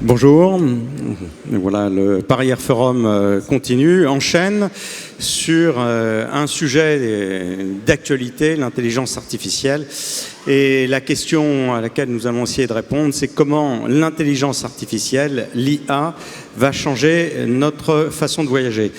Bonjour, voilà, le Paris Air Forum continue, enchaîne sur un sujet d'actualité, l'intelligence artificielle. Et la question à laquelle nous allons essayer de répondre, c'est comment l'intelligence artificielle, l'IA, va changer notre façon de voyager.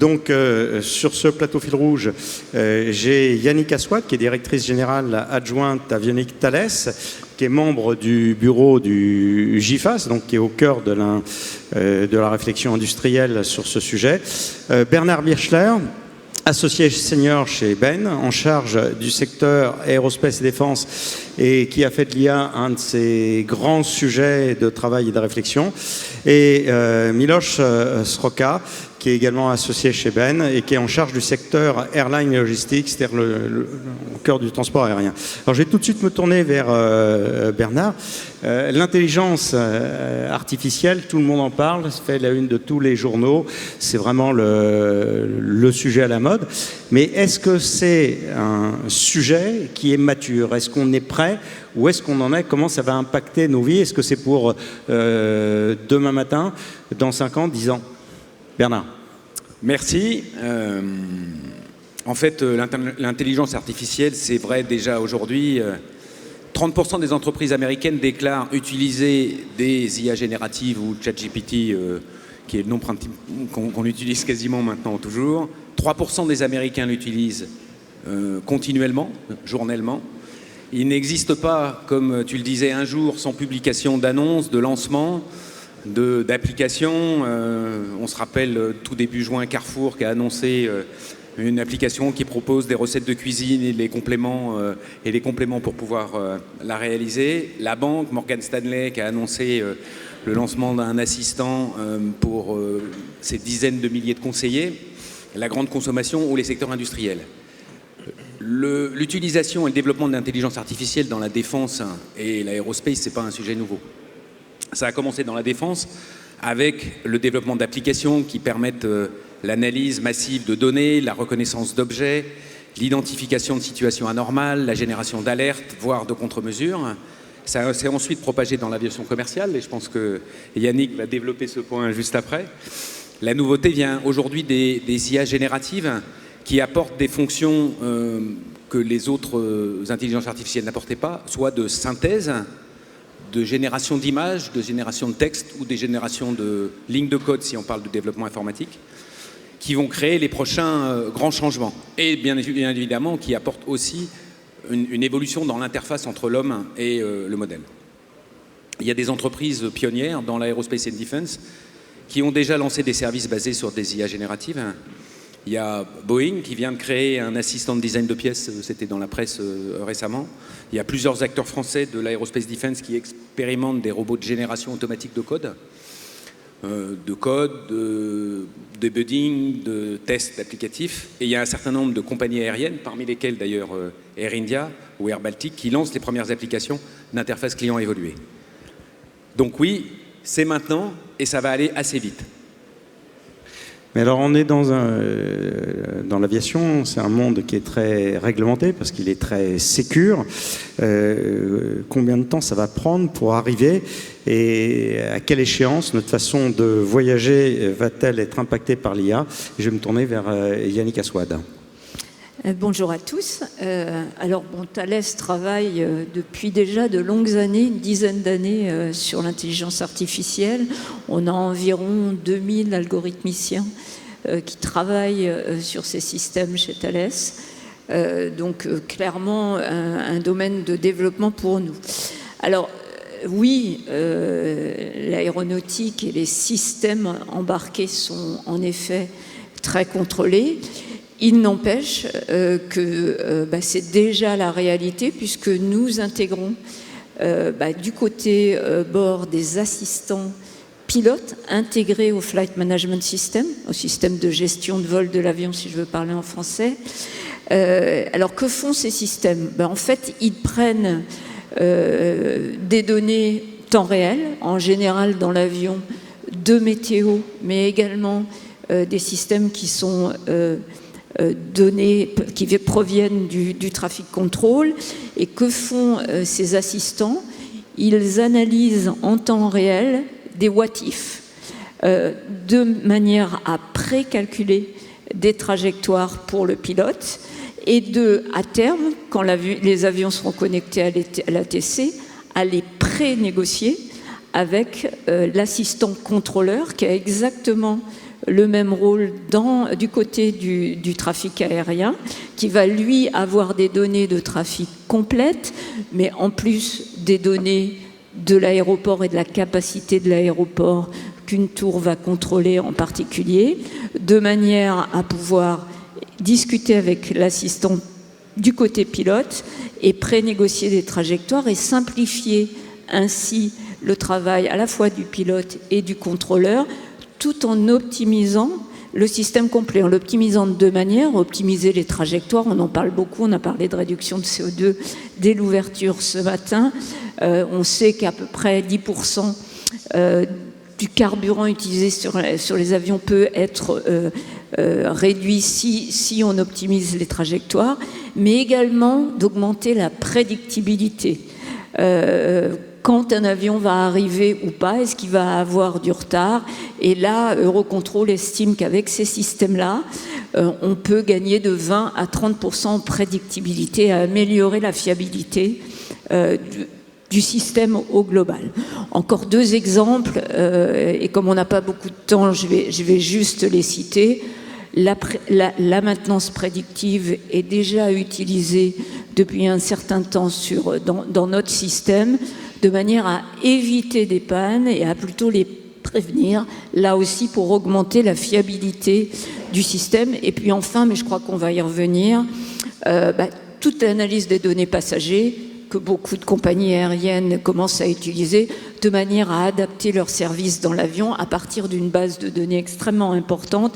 Donc, sur ce plateau fil rouge, j'ai Yannick Assouad, qui est directrice générale adjointe Avionics Thales, qui est membre du bureau du GIFAS, donc qui est au cœur de la réflexion industrielle sur ce sujet. Bernard Birchler, associé senior chez Ben, en charge du secteur aérospace et défense, et qui a fait de l'IA un de ses grands sujets de travail et de réflexion. Et Miloš Sroka, qui est également associé chez Ben et qui est en charge du secteur airline logistics, c'est-à-dire le cœur du transport aérien. Alors je vais tout de suite me tourner vers Bernard. L'intelligence artificielle, tout le monde en parle, ça fait la une de tous les journaux, c'est vraiment le sujet à la mode. Mais est-ce que c'est un sujet qui est mature? Est-ce qu'on est prêt? Où est-ce qu'on en est? Comment ça va impacter nos vies? Est-ce que c'est pour demain matin, dans 5 ans, 10 ans? Bernard. Merci. En fait, l'intelligence artificielle, c'est vrai déjà aujourd'hui. 30% des entreprises américaines déclarent utiliser des IA génératives ou ChatGPT, qui est le nom qu'on utilise quasiment maintenant toujours. 3% des Américains l'utilisent continuellement, journellement. Il n'existe pas, comme tu le disais, un jour sans publication d'annonces, de lancement, d'applications. On se rappelle tout début juin Carrefour qui a annoncé une application qui propose des recettes de cuisine et les compléments pour pouvoir la réaliser. La banque Morgan Stanley qui a annoncé le lancement d'un assistant pour ses dizaines de milliers de conseillers. La grande consommation ou les secteurs industriels. L'utilisation et le développement de l'intelligence artificielle dans la défense et l'aérospace, c'est pas un sujet nouveau. Ça a commencé dans la défense avec le développement d'applications qui permettent l'analyse massive de données, la reconnaissance d'objets, l'identification de situations anormales, la génération d'alertes, voire de contre-mesures. Ça s'est ensuite propagé dans l'aviation commerciale et je pense que Yannick va développer ce point juste après. La nouveauté vient aujourd'hui des IA génératives qui apportent des fonctions que les autres intelligences artificielles n'apportaient pas, soit de synthèse, de génération d'images, de génération de textes ou des générations de lignes de code si on parle de développement informatique, qui vont créer les prochains grands changements. Et bien évidemment qui apportent aussi une évolution dans l'interface entre l'homme et le modèle. Il y a des entreprises pionnières dans l'aerospace and defense qui ont déjà lancé des services basés sur des IA génératives. Il y a Boeing qui vient de créer un assistant de design de pièces, c'était dans la presse récemment. Il y a plusieurs acteurs français de l'aerospace defense qui expérimentent des robots de génération automatique de code, de debugging, de tests applicatifs. Et il y a un certain nombre de compagnies aériennes, parmi lesquelles d'ailleurs Air India ou Air Baltic, qui lancent les premières applications d'interface client évoluée. Donc oui, c'est maintenant et ça va aller assez vite. Mais alors on est dans l'aviation, c'est un monde qui est très réglementé parce qu'il est très sécure. Combien de temps ça va prendre pour arriver et à quelle échéance notre façon de voyager va-t-elle être impactée par l'IA? Je vais me tourner vers Yannick Assouad. Bonjour à tous. Alors, Thales travaille depuis déjà de longues années, une dizaine d'années, sur l'intelligence artificielle. On a environ 2000 algorithmiciens qui travaillent sur ces systèmes chez Thales. Donc, clairement, un domaine de développement pour nous. Alors, oui, l'aéronautique et les systèmes embarqués sont en effet très contrôlés. Il n'empêche que c'est déjà la réalité puisque nous intégrons du côté bord des assistants pilotes intégrés au Flight Management System, au système de gestion de vol de l'avion si je veux parler en français. Alors que font ces systèmes? En fait, ils prennent des données temps réel, en général dans l'avion, de météo, mais également des systèmes qui sont données qui proviennent du traffic control. Et que font ces assistants? Ils analysent en temps réel des what if, de manière à précalculer des trajectoires pour le pilote et à terme, quand les avions seront connectés à l'ATC, à les pré-négocier avec l'assistant contrôleur qui a exactement le même rôle du côté du trafic aérien, qui va lui avoir des données de trafic complètes, mais en plus des données de l'aéroport et de la capacité de l'aéroport qu'une tour va contrôler en particulier, de manière à pouvoir discuter avec l'assistant du côté pilote et pré-négocier des trajectoires et simplifier ainsi le travail à la fois du pilote et du contrôleur, tout en optimisant le système complet, en l'optimisant de deux manières, optimiser les trajectoires, on en parle beaucoup, on a parlé de réduction de CO2 dès l'ouverture ce matin, on sait qu'à peu près 10% du carburant utilisé sur les avions peut être réduit si on optimise les trajectoires, mais également d'augmenter la prédictibilité. Quand un avion va arriver ou pas, est-ce qu'il va avoir du retard? Et là, Eurocontrol estime qu'avec ces systèmes-là, on peut gagner de 20 à 30% en prédictibilité, à améliorer la fiabilité du système au global. Encore deux exemples, et comme on n'a pas beaucoup de temps, je vais juste les citer. La maintenance prédictive est déjà utilisée depuis un certain temps dans notre système, de manière à éviter des pannes et à plutôt les prévenir, là aussi pour augmenter la fiabilité du système. Et puis enfin, mais je crois qu'on va y revenir, toute l'analyse des données passagers que beaucoup de compagnies aériennes commencent à utiliser de manière à adapter leurs services dans l'avion à partir d'une base de données extrêmement importante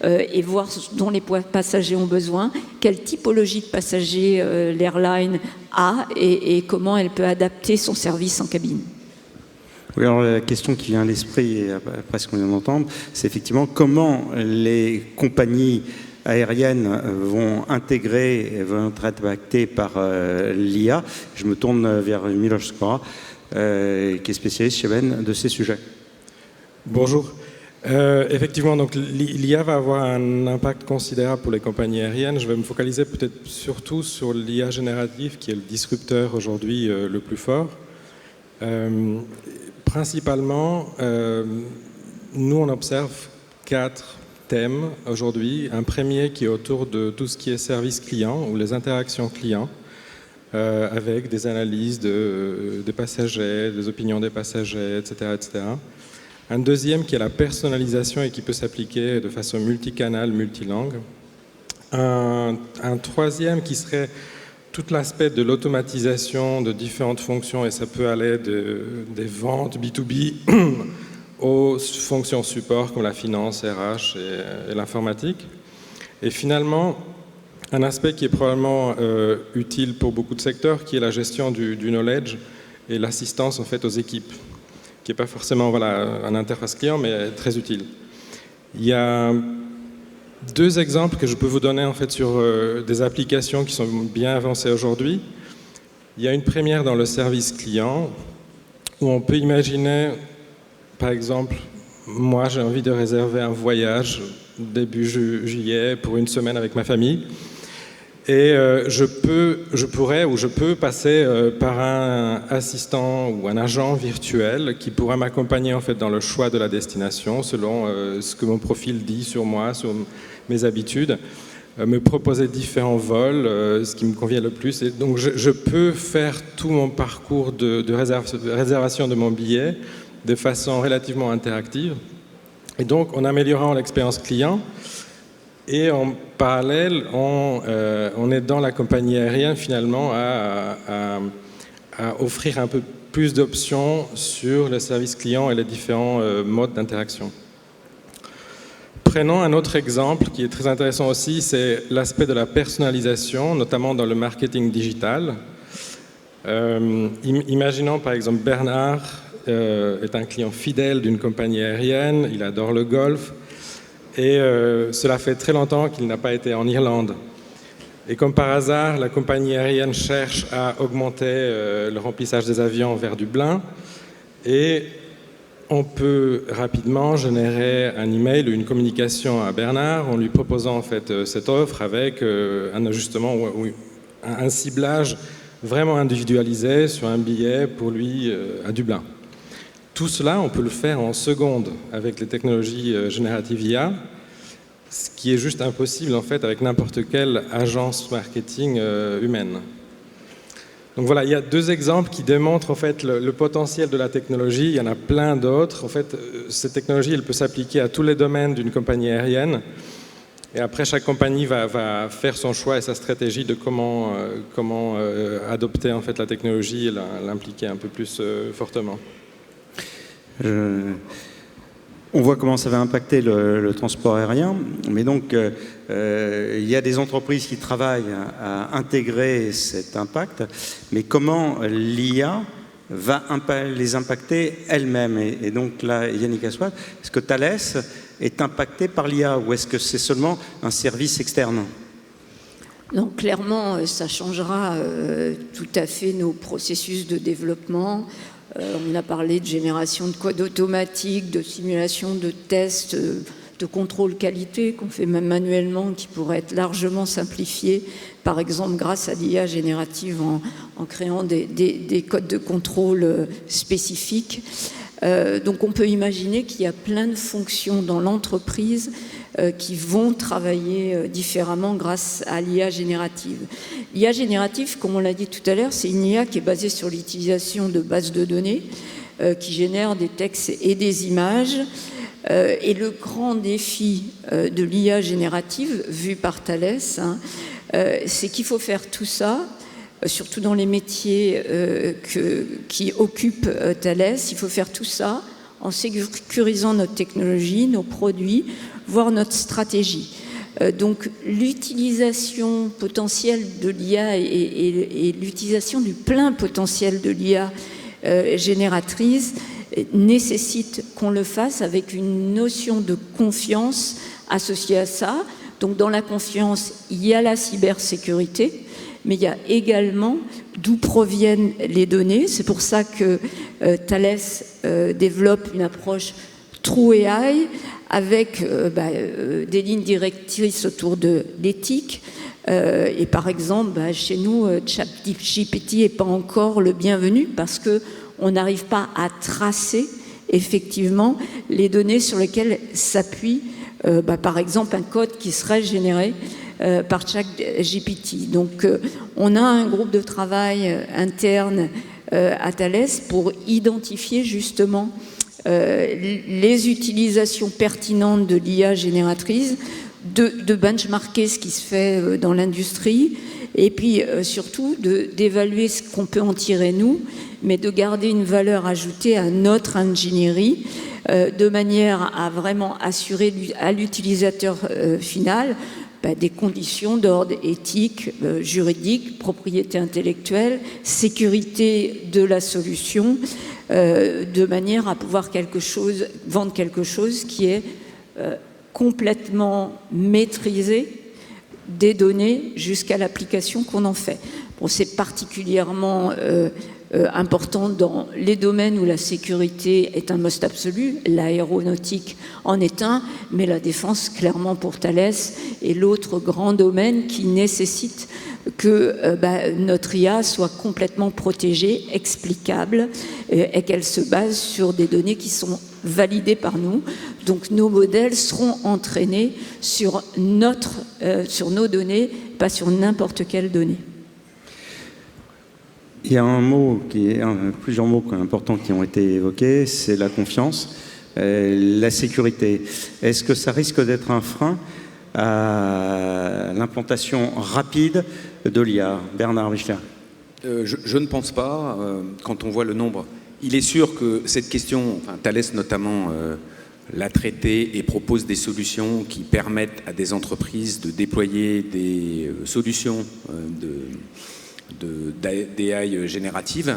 et voir ce dont les passagers ont besoin, quelle typologie de passagers l'airline a et comment elle peut adapter son service en cabine. Oui, alors la question qui vient à l'esprit, après ce qu'on vient d'entendre, c'est effectivement comment les compagnies aériennes vont être impactées par l'IA. Je me tourne vers Miloš Skora, qui est spécialiste chez Ben de ces sujets. Bonjour. Effectivement, donc l'IA va avoir un impact considérable pour les compagnies aériennes. Je vais me focaliser peut-être surtout sur l'IA générative, qui est le disrupteur aujourd'hui le plus fort. Principalement, nous on observe 4 thèmes aujourd'hui. Un premier qui est autour de tout ce qui est service client ou les interactions clients, avec des analyses des passagers, des opinions des passagers, etc., etc. Un deuxième qui est la personnalisation et qui peut s'appliquer de façon multicanale, multilangue. Un troisième qui serait tout l'aspect de l'automatisation de différentes fonctions, et ça peut aller des ventes B2B aux fonctions support comme la finance, RH et l'informatique. Et finalement, un aspect qui est probablement utile pour beaucoup de secteurs, qui est la gestion du knowledge et l'assistance en fait aux équipes, qui n'est pas forcément un interface client, mais très utile. Il y a 2 exemples que je peux vous donner en fait sur des applications qui sont bien avancées aujourd'hui. Il y a une première dans le service client où on peut imaginer, par exemple, moi j'ai envie de réserver un voyage début juillet pour une semaine avec ma famille. Et je peux passer par un assistant ou un agent virtuel qui pourra m'accompagner en fait dans le choix de la destination selon ce que mon profil dit sur moi, sur mes habitudes, me proposer différents vols, ce qui me convient le plus. Et donc je peux faire tout mon parcours de réservation de mon billet de façon relativement interactive. Et donc en améliorant l'expérience client, et en parallèle, on aidant la compagnie aérienne finalement à offrir un peu plus d'options sur le service client et les différents modes d'interaction. Prenons un autre exemple qui est très intéressant aussi, c'est l'aspect de la personnalisation, notamment dans le marketing digital. Imaginons par exemple Bernard est un client fidèle d'une compagnie aérienne, il adore le golf. Et cela fait très longtemps qu'il n'a pas été en Irlande. Et comme par hasard, la compagnie aérienne cherche à augmenter le remplissage des avions vers Dublin. Et on peut rapidement générer un email ou une communication à Bernard en lui proposant en fait cette offre avec un ajustement ou un ciblage vraiment individualisé sur un billet pour lui à Dublin. Tout cela, on peut le faire en secondes avec les technologies génératives IA, ce qui est juste impossible en fait avec n'importe quelle agence marketing humaine. Donc voilà, il y a 2 exemples qui démontrent en fait le potentiel de la technologie. Il y en a plein d'autres. En fait, cette technologie, elle peut s'appliquer à tous les domaines d'une compagnie aérienne. Et après, chaque compagnie va faire son choix et sa stratégie de comment adopter en fait la technologie et l'impliquer un peu plus fortement. On voit comment ça va impacter le transport aérien, mais donc il y a des entreprises qui travaillent à intégrer cet impact, mais comment l'IA va les impacter elle-même. Et donc là, Yannick Assouad, est-ce que Thales est impacté par l'IA ou est-ce que c'est seulement un service externe ? Non, clairement, ça changera tout à fait nos processus de développement. On a parlé de génération de code automatique, de simulation de tests, de contrôle qualité qu'on fait même manuellement, qui pourrait être largement simplifié, par exemple grâce à l'IA générative en créant des codes de contrôle spécifiques. Donc on peut imaginer qu'il y a plein de fonctions dans l'entreprise qui vont travailler différemment grâce à l'IA générative. L'IA générative, comme on l'a dit tout à l'heure, c'est une IA qui est basée sur l'utilisation de bases de données qui génèrent des textes et des images. Et le grand défi de l'IA générative, vu par Thales, c'est qu'il faut faire tout ça, surtout dans les métiers qui occupent Thales, il faut faire tout ça en sécurisant notre technologie, nos produits, voire notre stratégie. Donc l'utilisation potentielle de l'IA et l'utilisation du plein potentiel de l'IA génératrice nécessite qu'on le fasse avec une notion de confiance associée à ça. Donc dans la confiance, il y a la cybersécurité, mais il y a également d'où proviennent les données. C'est pour ça que Thales développe une approche True AI avec des lignes directrices autour de l'éthique. Et par exemple, chez nous, ChatGPT n'est pas encore le bienvenu parce qu'on n'arrive pas à tracer effectivement les données sur lesquelles s'appuie, par exemple, un code qui serait généré par ChatGPT. Donc, on a un groupe de travail interne à Thales pour identifier justement les utilisations pertinentes de l'IA génératrice, de benchmarker ce qui se fait dans l'industrie et puis surtout d'évaluer ce qu'on peut en tirer nous, mais de garder une valeur ajoutée à notre ingénierie de manière à vraiment assurer à l'utilisateur final des conditions d'ordre éthique, juridique, propriété intellectuelle, sécurité de la solution, de manière à pouvoir vendre quelque chose qui est complètement maîtrisé des données jusqu'à l'application qu'on en fait. Bon, c'est particulièrement important dans les domaines où la sécurité est un must absolu. L'aéronautique en est un, mais la défense, clairement pour Thales, est l'autre grand domaine qui nécessite que notre IA soit complètement protégée, explicable, et qu'elle se base sur des données qui sont validées par nous. Donc nos modèles seront entraînés sur nos données, pas sur n'importe quelle donnée. Il y a plusieurs mots importants qui ont été évoqués, c'est la confiance, la sécurité. Est-ce que ça risque d'être un frein à l'implantation rapide de l'IA? Bernard Wichler. Je ne pense pas, quand on voit le nombre. Il est sûr que cette question, Thales notamment, l'a traitée et propose des solutions qui permettent à des entreprises de déployer des solutions d'AI générative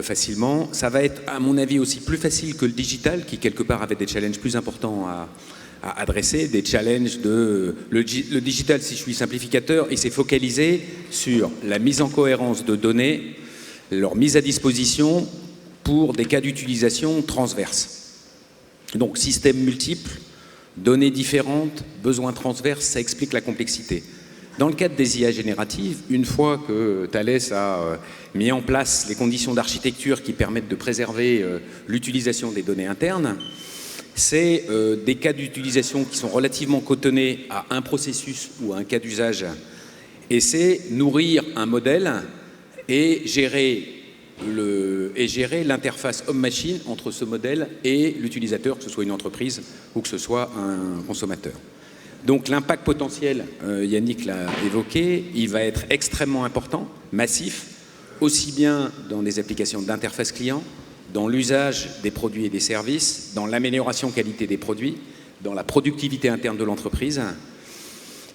facilement. Ça va être, à mon avis, aussi plus facile que le digital, qui quelque part avait des challenges plus importants à adresser, des challenges le digital, si je suis simplificateur, il s'est focalisé sur la mise en cohérence de données, leur mise à disposition pour des cas d'utilisation transverses. Donc systèmes multiples, données différentes, besoins transverses, ça explique la complexité. Dans le cadre des IA génératives, une fois que Thales a mis en place les conditions d'architecture qui permettent de préserver l'utilisation des données internes, c'est des cas d'utilisation qui sont relativement cotonnés à un processus ou à un cas d'usage. Et c'est nourrir un modèle et gérer l'interface homme-machine entre ce modèle et l'utilisateur, que ce soit une entreprise ou que ce soit un consommateur. Donc l'impact potentiel, Yannick l'a évoqué, il va être extrêmement important, massif, aussi bien dans des applications d'interface client, dans l'usage des produits et des services, dans l'amélioration qualité des produits, dans la productivité interne de l'entreprise.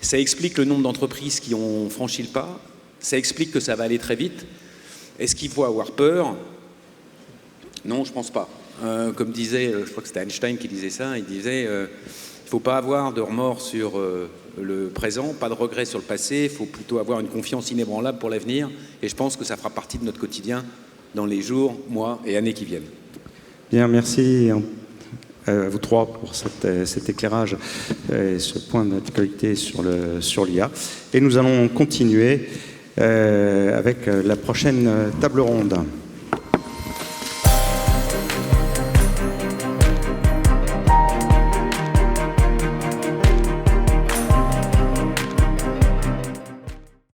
Ça explique le nombre d'entreprises qui ont franchi le pas, ça explique que ça va aller très vite. Est-ce qu'il faut avoir peur? Non, je ne pense pas. Comme disait, je crois que c'était Einstein qui disait ça, il disait il ne faut pas avoir de remords sur le présent, pas de regrets sur le passé, il faut plutôt avoir une confiance inébranlable pour l'avenir. Et je pense que ça fera partie de notre quotidien dans les jours, mois et années qui viennent. Bien, merci à vous trois pour cet éclairage et ce point d'actualité sur l'IA. Et nous allons continuer avec la prochaine table ronde.